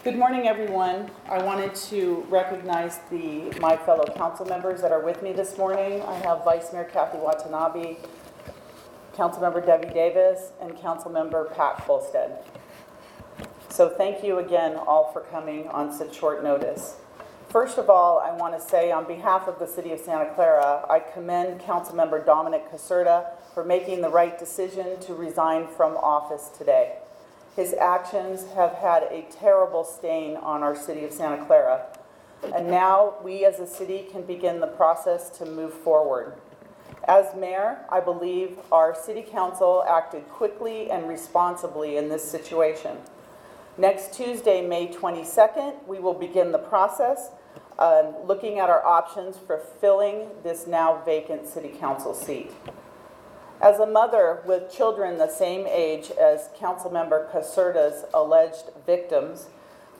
Good morning, everyone. I wanted to recognize my fellow council members that are with me this morning. I have Vice Mayor Kathy Watanabe, Councilmember Debbie Davis, and Councilmember Pat Folstead. So thank you again all for coming on such short notice. First of all, I want to say on behalf of the City of Santa Clara, I commend Councilmember Dominic Caserta for making the right decision to resign from office today. His actions have had a terrible stain on our City of Santa Clara, and now we as a city can begin the process to move forward. As mayor, I believe our City Council acted quickly and responsibly in this situation. Next Tuesday, May 22nd, we will begin the process looking at our options for filling this now vacant City Council seat. As a mother with children the same age as Councilmember Caserta's alleged victims,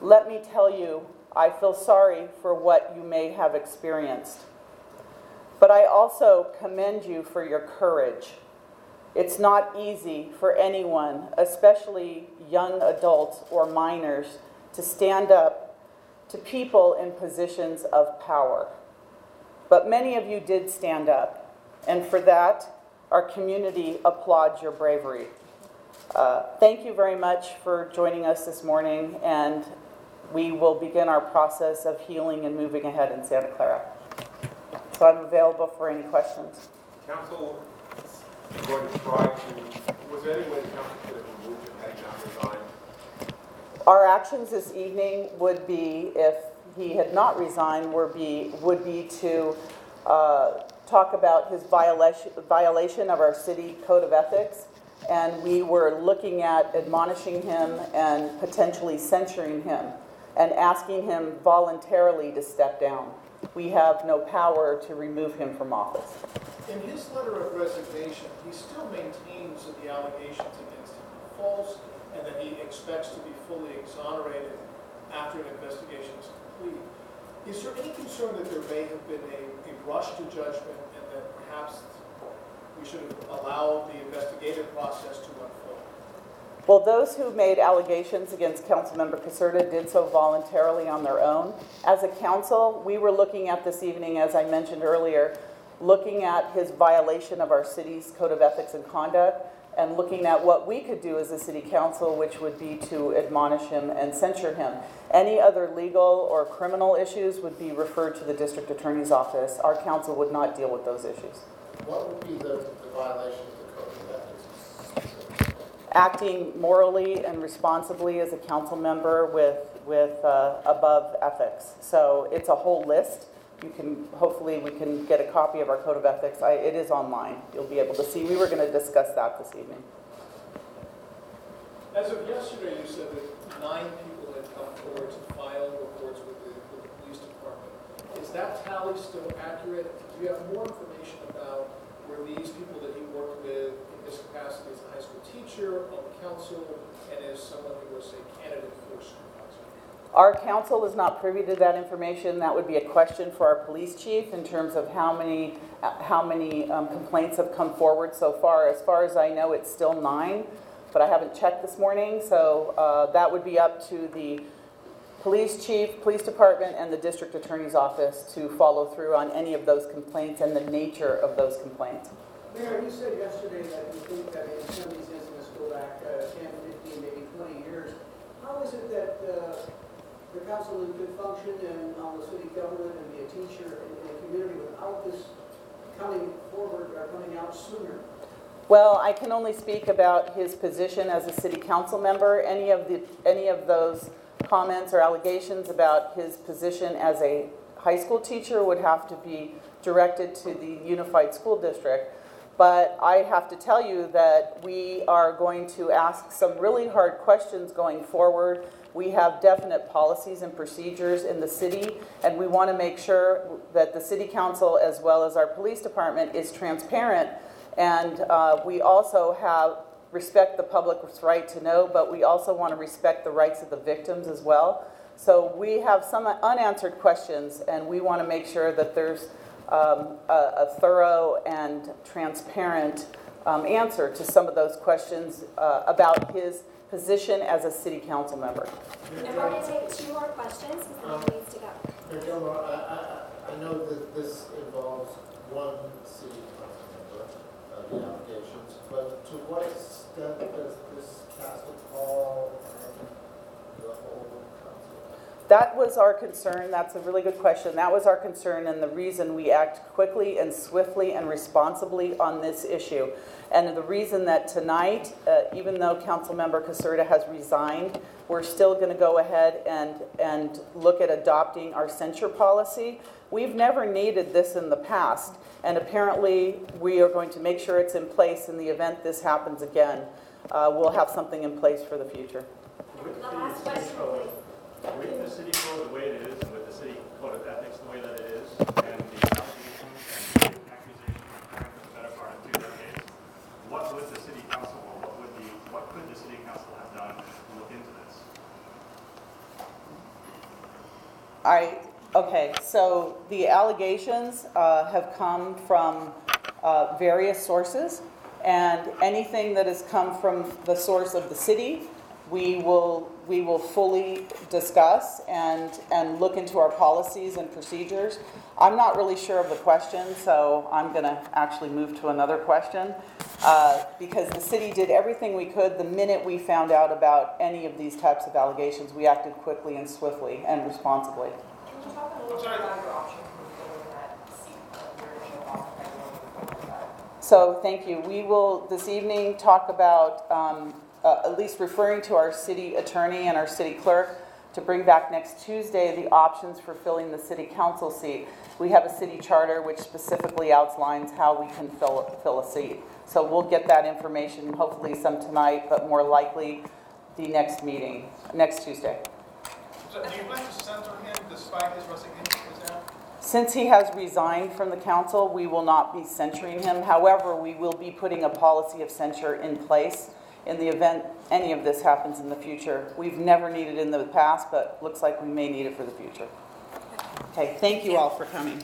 let me tell you, I feel sorry for what you may have experienced. But I also commend you for your courage. It's not easy for anyone, especially young adults or minors, to stand up to people in positions of power. But many of you did stand up, and for that, our community applauds your bravery. Thank you very much for joining us this morning, and we will begin our process of healing and moving ahead in Santa Clara. So I'm available for any questions. Council is going to try to, was there any way the council could have removed him had he not resigned? Our actions this evening would be, if he had not resigned, would be to talk about his violation of our city code of ethics, and we were looking at admonishing him and potentially censuring him and asking him voluntarily to step down. We have no power to remove him from office. In his letter of resignation, he still maintains that the allegations against him are false and that he expects to be fully exonerated after an investigation is complete. Is there any concern that there may have been a rush to judgment and that perhaps we should have allowed the investigative process to unfold? Well, those who made allegations against Councilmember Caserta did so voluntarily on their own. As a council, we were looking at this evening, as I mentioned earlier, looking at his violation of our city's code of ethics and conduct and looking at what we could do as a city council, which would be to admonish him and censure him. Any other legal or criminal issues would be referred to the district attorney's office. Our council would not deal with those issues. What would be the violation of the code of ethics? Acting morally and responsibly as a council member with above ethics. So it's a whole list. Hopefully we can get a copy of our code of ethics. It is online. You'll be able to see. We were going to discuss that this evening. As of yesterday, you said that 9 people had come forward to file reports with the police department. Is that tally still accurate? Do you have more information about where these people that he worked with in his capacity as a high school teacher, on the council, and as someone who was a candidate for supervisor? Our council is not privy to that information. That would be a question for our police chief in terms of how many complaints have come forward so far. As far as I know, it's still 9, but I haven't checked this morning. So that would be up to the police chief, police department, and the district attorney's office to follow through on any of those complaints and the nature of those complaints. Mayor, you said yesterday that you think that some of these incidents go back 10, 15, maybe 20 years. How is it that the council could function and on the city government and be a teacher in the community without this coming forward or coming out sooner? Well, I can only speak about his position as a city council member. Any of those comments or allegations about his position as a high school teacher would have to be directed to the Unified School District. But I have to tell you that we are going to ask some really hard questions going forward. We have definite policies and procedures in the city, and we want to make sure that the city council as well as our police department is transparent. And we also respect the public's right to know, but we also want to respect the rights of the victims as well. So we have some unanswered questions, and we want to make sure that there's a thorough and transparent answer to some of those questions about his position as a city council member. And we're going to take 2 more questions because the meeting needs to go. Mayor Gillmor, I know that this involves one city council member, the allegations, but to what extent does this cast a pall on the whole council? That was our concern. That's a really good question. That was our concern and the reason we act quickly and swiftly and responsibly on this issue. And the reason that tonight, even though Councilmember Caserta has resigned, we're still going to go ahead and look at adopting our censure policy. We've never needed this in the past, and apparently we are going to make sure it's in place in the event this happens again. We'll have something in place for the future. The last question, please. With the city code the way it is, and with the city code of ethics the way that it is, and the allegations and the accusations occurring for the better part of 2 decades, what would the city council, or what could the city council have done to look into this? Okay, so the allegations have come from various sources, and anything that has come from the source of the city, we will fully discuss and look into our policies and procedures. I'm not really sure of the question, so I'm going to actually move to another question because the city did everything we could the minute we found out about any of these types of allegations. We acted quickly and swiftly and responsibly. Can you talk a little bit about your option for filling that seat, your initial offer? So thank you. We will this evening talk about at least referring to our city attorney and our city clerk to bring back next Tuesday the options for filling the city council seat. We have a city charter which specifically outlines how we can fill a seat. So we'll get that information, hopefully some tonight, but more likely the next meeting, next Tuesday. So do you plan to censor him despite his resignation? Is that? Since he has resigned from the council, we will not be censuring him. However, we will be putting a policy of censure in place in the event any of this happens in the future. We've never needed it in the past, but looks like we may need it for the future. Okay, thank you all for coming.